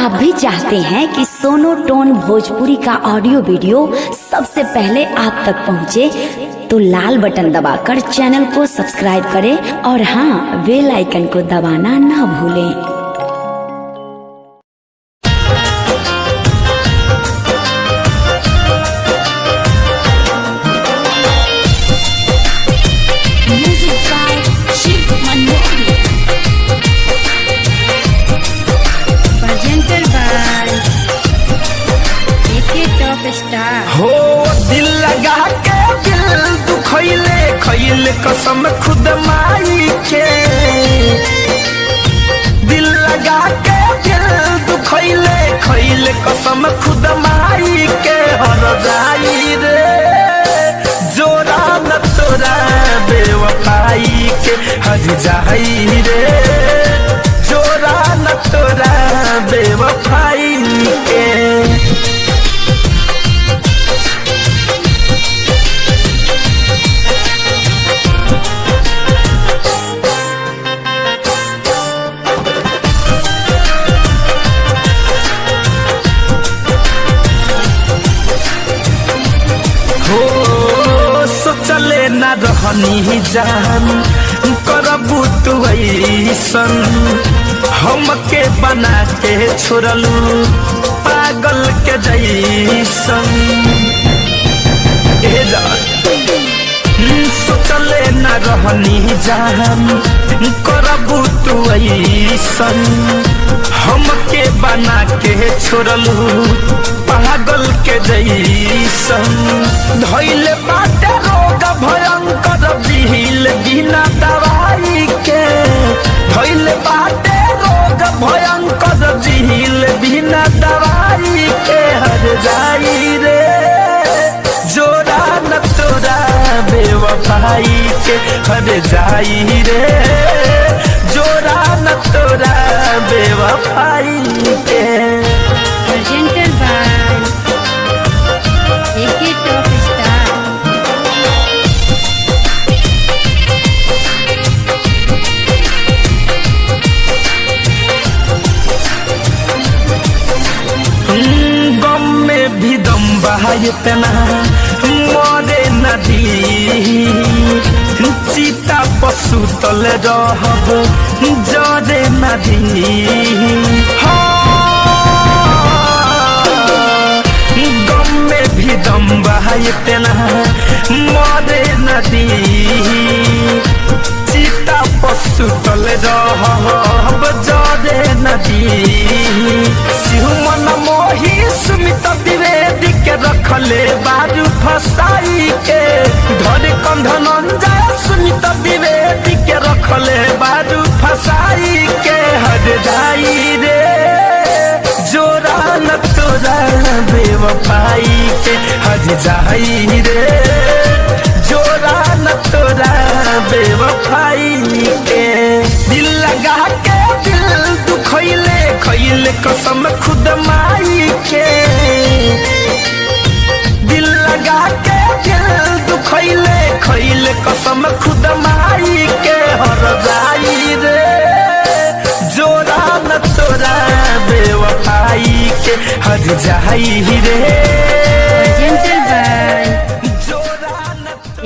आप भी चाहते हैं कि सोनो टोन भोजपुरी का ऑडियो वीडियो सबसे पहले आप तक पहुंचे, तो लाल बटन दबाकर चैनल को सब्सक्राइब करें और हाँ, बेल आइकन को दबाना ना भूलें। हो दिल लगा के दिल दुखैले खैले कसम खुद माई के। दिल लगा के दिल दुखैले खैले कसम खुद माई के। हर जाई रे जोरा न तोरा बेवफाई के। हर जाई रे जोरा न तोरा बेवफाई के। सोचले न रहनी जान करबू तू ऐसन, हमके बना के छोड़लू पागल के जैसन। सोचले न रहनी जान करबू तू ऐसन, हमके बना के छोड़लू पागल के जैसन। धैल बाटे रोग भयंकर दिल बिना दवाई के। धैल बाटे रोग भयंकर दिल बिना दवाई के। हर जाई रे जोरा न तोरा बेवफाई के। हर जाई रे जोरा न तोरा बेवफाई के। भी दम बहायतना मोरे नदी चिता पशु तल रहब जरे नदी। गम में भी दम बहायतना मोरे नदी चिता पशु तल रहब जरे नदी। सिहुमन मोही सुमित द्विवेदी के रखले बारू फसाई के। धरे कंधन जाए सुमित द्विवेदी के रखले बारू फसाई के। हर जाई रे जोरा न तोरा बेवफाई के। हर जाई रे जोरा न तोरा बेवफाई के। दिल लगा के दिल दुखैले खैले कसम खुद माई के। दिल लगा के दिल दुखैले खैले कसम खुद माई के। हर जाई रे जोरा न तोरा बेवफाई के। हर जाई रे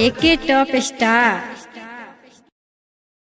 एके टॉप स्टार।